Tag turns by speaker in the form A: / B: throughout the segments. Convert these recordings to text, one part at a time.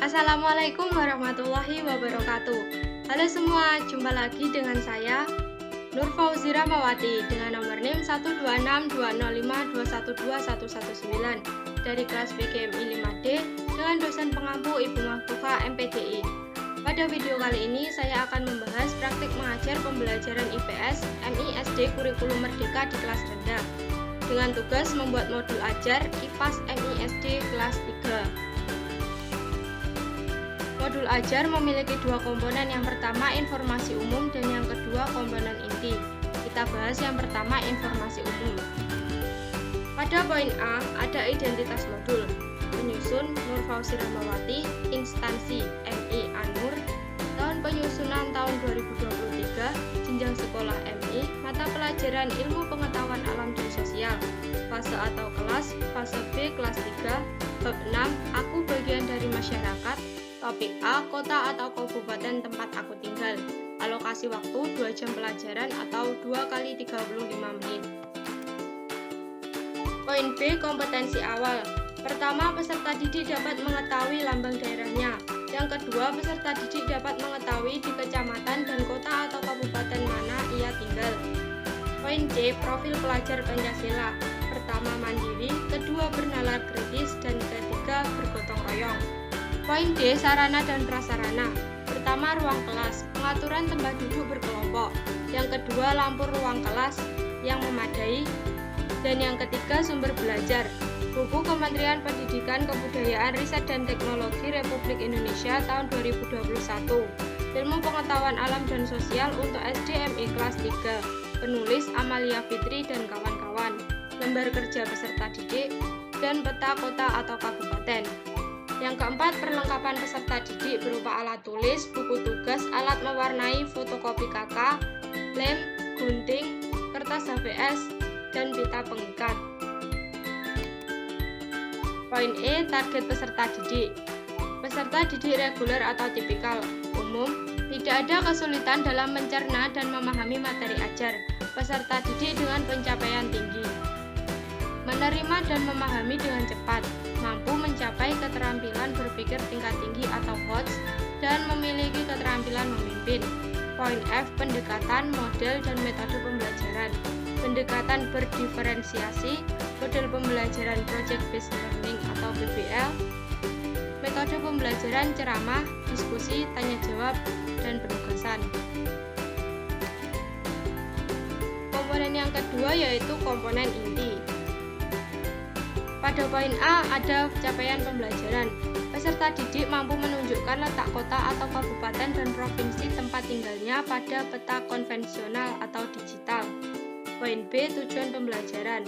A: Assalamualaikum warahmatullahi wabarakatuh. Halo semua, jumpa lagi dengan saya Nur Fauzi Ramawati dengan nomor NIM 1262052121119 dari kelas BGMI 5D dengan dosen pengampu Ibu Mahfufa MPDI. Pada video kali ini saya akan membahas praktik mengajar pembelajaran IPS MI SD Kurikulum Merdeka di kelas rendah dengan tugas membuat modul ajar IPAS MI SD kelas 3. Modul ajar memiliki dua komponen, yang pertama informasi umum dan yang kedua komponen inti. Kita bahas yang pertama informasi umum. Pada poin A ada identitas modul, penyusun Nur Fauzi Ramawati, instansi MI Anur, tahun penyusunan tahun 2023, jenjang sekolah MI, mata pelajaran ilmu pengetahuan alam dan sosial, fase atau kelas, fase B kelas 3, bab 6, aku bagian dari masyarakat. Topik A, kota atau kabupaten tempat aku tinggal. Alokasi waktu 2 jam pelajaran atau 2 kali 35 menit. Poin B, kompetensi awal. Pertama, peserta didik dapat mengetahui lambang daerahnya. Yang kedua, peserta didik dapat mengetahui di kecamatan dan kota atau kabupaten mana ia tinggal. Poin C, profil pelajar Pancasila. Pertama, mandiri, kedua, bernalar kritis, dan ketiga, bergotong royong. Poin D, sarana dan prasarana. Pertama, ruang kelas, pengaturan tempat duduk berkelompok. Yang kedua, lampu ruang kelas yang memadai. Dan yang ketiga, sumber belajar. Buku Kementerian Pendidikan, Kebudayaan, Riset dan Teknologi Republik Indonesia tahun 2021. Ilmu Pengetahuan Alam dan Sosial untuk SDMI kelas 3. Penulis Amalia Fitri dan kawan-kawan. Lembar kerja peserta didik dan peta kota atau kabupaten. Yang keempat, perlengkapan peserta didik berupa alat tulis, buku tugas, alat mewarnai, fotokopi KK, lem, gunting, kertas HVS, dan pita pengikat. Poin E, target peserta didik. Peserta didik reguler atau tipikal, umum, tidak ada kesulitan dalam mencerna dan memahami materi ajar. Peserta didik dengan pencapaian tinggi, menerima dan memahami dengan cepat, mampu mencapai keterampilan berpikir tingkat tinggi atau HOTS, dan memiliki keterampilan memimpin. Poin F, pendekatan, model, dan metode pembelajaran. Pendekatan berdiferensiasi, model pembelajaran Project Based Learning atau PBL, metode pembelajaran ceramah, diskusi, tanya jawab, dan penugasan. Komponen yang kedua yaitu komponen inti. Pada poin A ada capaian pembelajaran. Peserta didik mampu menunjukkan letak kota atau kabupaten dan provinsi tempat tinggalnya pada peta konvensional atau digital. Poin B, tujuan pembelajaran.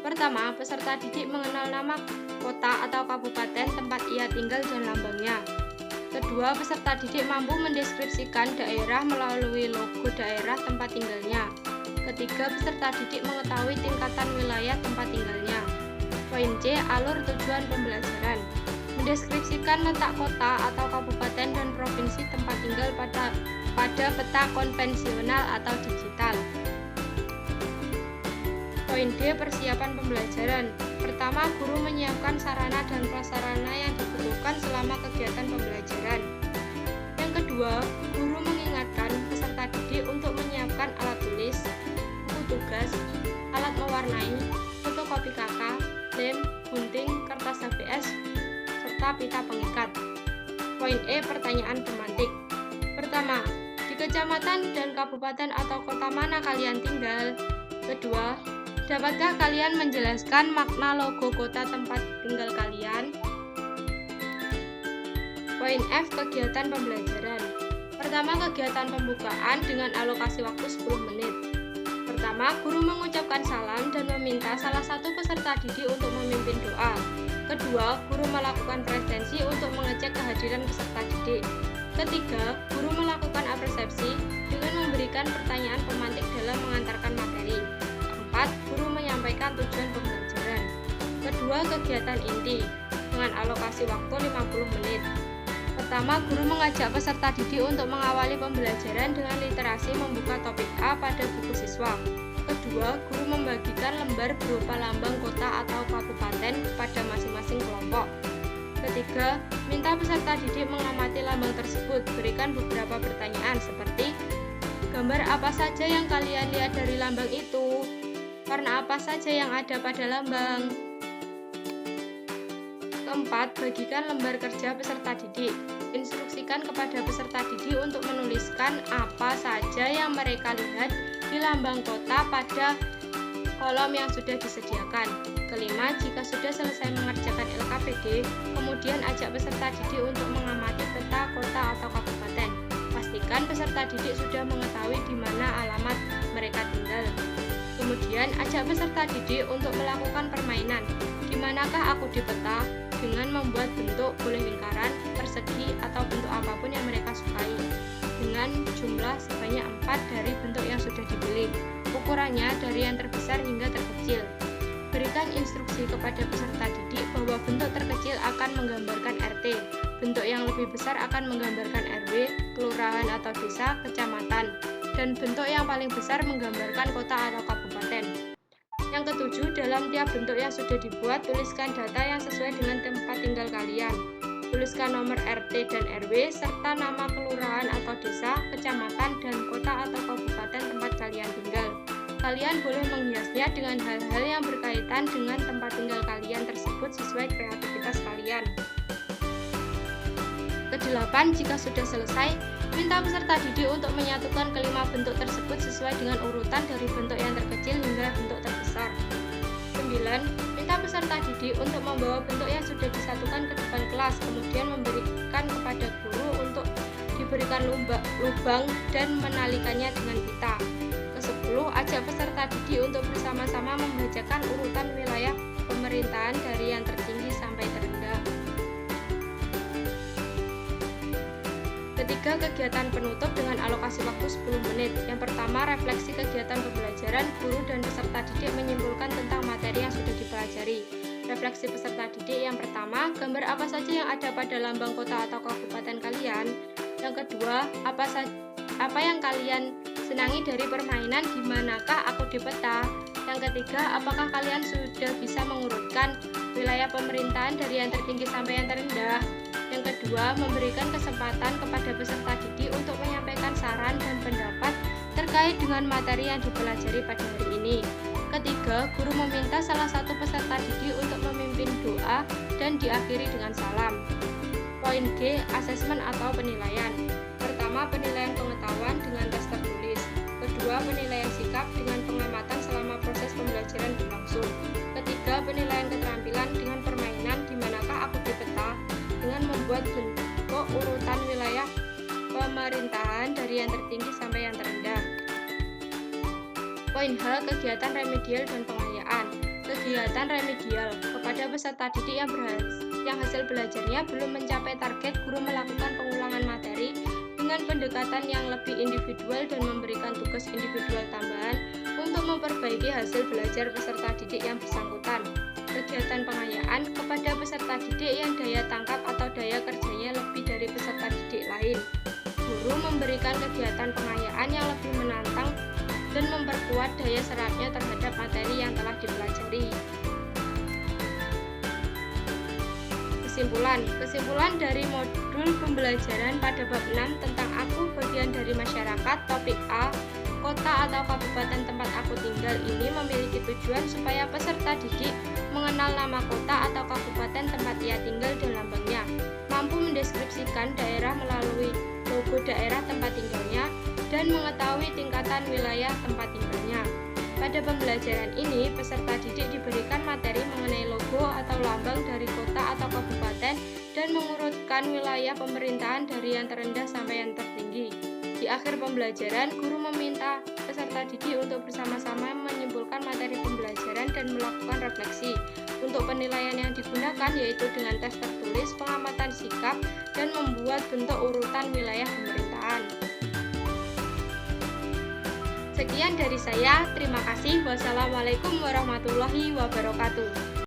A: Pertama, peserta didik mengenal nama kota atau kabupaten tempat ia tinggal dan lambangnya. Kedua, peserta didik mampu mendeskripsikan daerah melalui logo daerah tempat tinggalnya. Ketiga, peserta didik mengetahui tingkatan wilayah tempat tinggalnya. Poin C, alur tujuan pembelajaran. Mendeskripsikan letak kota atau kabupaten dan provinsi tempat tinggal pada peta konvensional atau digital. Poin D, persiapan pembelajaran. Pertama, guru menyiapkan sarana dan prasarana yang dibutuhkan selama kegiatan pembelajaran. Yang kedua, guru mengingatkan peserta didik untuk menyiapkan alat tulis, buku tugas, alat mewarnai, fotokopi KK, lem, gunting, kertas HVS, serta pita pengikat. Poin E, pertanyaan pemantik. Pertama, di kecamatan dan kabupaten atau kota mana kalian tinggal? Kedua, dapatkah kalian menjelaskan makna logo kota tempat tinggal kalian? Poin F, kegiatan pembelajaran. Pertama, kegiatan pembukaan dengan alokasi waktu 10 menit. Pertama, guru mengucapkan salam dan meminta salah satu peserta didik untuk memimpin doa. Kedua, guru melakukan presensi untuk mengecek kehadiran peserta didik. Ketiga, guru melakukan apresiasi dengan memberikan pertanyaan pemantik dalam mengantarkan materi. Keempat, guru menyampaikan tujuan pembelajaran. Kedua, kegiatan inti dengan alokasi waktu 50 menit. Pertama, guru mengajak peserta didik untuk mengawali pembelajaran dengan literasi membuka topik A pada buku siswa. Kedua, guru membagikan lembar berupa lambang kota atau kabupaten kepada masing-masing kelompok. Ketiga, Minta peserta didik mengamati lambang tersebut. Berikan beberapa pertanyaan seperti, gambar apa saja yang kalian lihat dari lambang itu? Warna apa saja yang ada pada lambang? Keempat, bagikan lembar kerja peserta didik. Instruksikan kepada peserta didik untuk menuliskan apa saja yang mereka lihat di lambang kota pada kolom yang sudah disediakan. Kelima, jika sudah selesai mengerjakan LKPD, kemudian ajak peserta didik untuk mengamati peta kota atau kabupaten. Pastikan peserta didik sudah mengetahui di mana alamat mereka tinggal. Kemudian, ajak peserta didik untuk melakukan permainan. Di manakah aku di peta? Dengan membuat bentuk, boleh lingkaran, persegi, atau bentuk apapun yang mereka sukai. Dengan jumlah sebanyak 4 dari bentuk yang sudah dipilih. Ukurannya dari yang terbesar hingga terkecil. Berikan instruksi kepada peserta didik bahwa bentuk terkecil akan menggambarkan RT, bentuk yang lebih besar akan menggambarkan RW, kelurahan atau desa, kecamatan, dan bentuk yang paling besar menggambarkan kota atau kabupaten. Yang ketujuh, dalam tiap bentuk yang sudah dibuat, tuliskan data yang sesuai dengan tempat tinggal kalian. Tuliskan nomor RT dan RW, serta nama kelurahan atau desa, kecamatan, dan kota atau kabupaten tempat kalian tinggal. Kalian boleh menghiasnya dengan hal-hal yang berkaitan dengan tempat tinggal kalian tersebut sesuai kreativitas kalian. Kedelapan, jika sudah selesai, minta peserta didik untuk menyatukan kelima bentuk tersebut sesuai dengan urutan dari bentuk yang terkecil hingga bentuk terbesar. 9. Minta peserta didik untuk membawa bentuk yang sudah disatukan ke depan kelas, kemudian memberikan kepada guru untuk diberikan lubang dan menalikannya dengan pita. Ke-10. Ajak peserta didik untuk bersama-sama membacakan urutan wilayah pemerintahan dari yang tertinggi sampai terendah. Ketiga, kegiatan penutup dengan alokasi waktu 10 menit. Yang pertama, refleksi kegiatan pembelajaran. Guru dan peserta didik menyimpulkan tentang materi yang sudah dipelajari. Refleksi peserta didik yang pertama, gambar apa saja yang ada pada lambang kota atau kabupaten kalian. Yang kedua, apa yang kalian senangi dari permainan di manakah aku di peta. Yang ketiga, apakah kalian sudah bisa mengurutkan wilayah pemerintahan dari yang tertinggi sampai yang terendah. Yang kedua, memberikan kesempatan kepada peserta didik untuk menyampaikan saran dan pendapat terkait dengan materi yang dipelajari pada hari ini. Ketiga, guru meminta salah satu peserta didik untuk memimpin doa dan diakhiri dengan salam. Poin G, asesmen atau penilaian. Pertama, penilaian pengetahuan dengan tes tertulis. Kedua, penilaian sikap dengan pengamatan selama proses pembelajaran berlangsung. Ketiga, penilaian keterampilan dengan permainan di manakah aku di peta dengan membuat bentuk urutan wilayah pemerintahan dari yang tertinggi sampai yang terendah. Poin H, kegiatan remedial dan pengayaan. Kegiatan remedial kepada peserta didik yang hasil belajarnya belum mencapai target, guru melakukan pengulangan materi dengan pendekatan yang lebih individual dan memberikan tugas individual tambahan untuk memperbaiki hasil belajar peserta didik yang bersangkutan. Kegiatan pengayaan kepada peserta didik yang daya tangkap atau daya kerjanya lebih dari peserta didik lain. Guru memberikan kegiatan pengayaan yang lebih menantang dan memperkuat daya serapnya terhadap materi yang telah dipelajari. Kesimpulan dari modul pembelajaran pada bab 6 tentang aku bagian dari masyarakat, topik A, kota atau kabupaten tempat aku tinggal ini memiliki tujuan supaya peserta didik mengenal nama kota atau kabupaten tempat ia tinggal dan lambangnya, mampu mendeskripsikan daerah melalui logo daerah tempat tinggalnya, dan mengetahui tingkatan wilayah tempat tinggalnya. Pada pembelajaran ini, peserta didik diberikan materi mengenai logo atau lambang dari kota atau kabupaten dan mengurutkan wilayah pemerintahan dari yang terendah sampai yang tertinggi. Di akhir pembelajaran, guru meminta peserta didik untuk bersama-sama menyimpulkan materi pembelajaran dan melakukan refleksi. Untuk penilaian yang digunakan yaitu dengan tes tertulis, pengamatan sikap, dan membuat bentuk urutan wilayah pemerintahan. Sekian dari saya, terima kasih. Wassalamualaikum warahmatullahi wabarakatuh.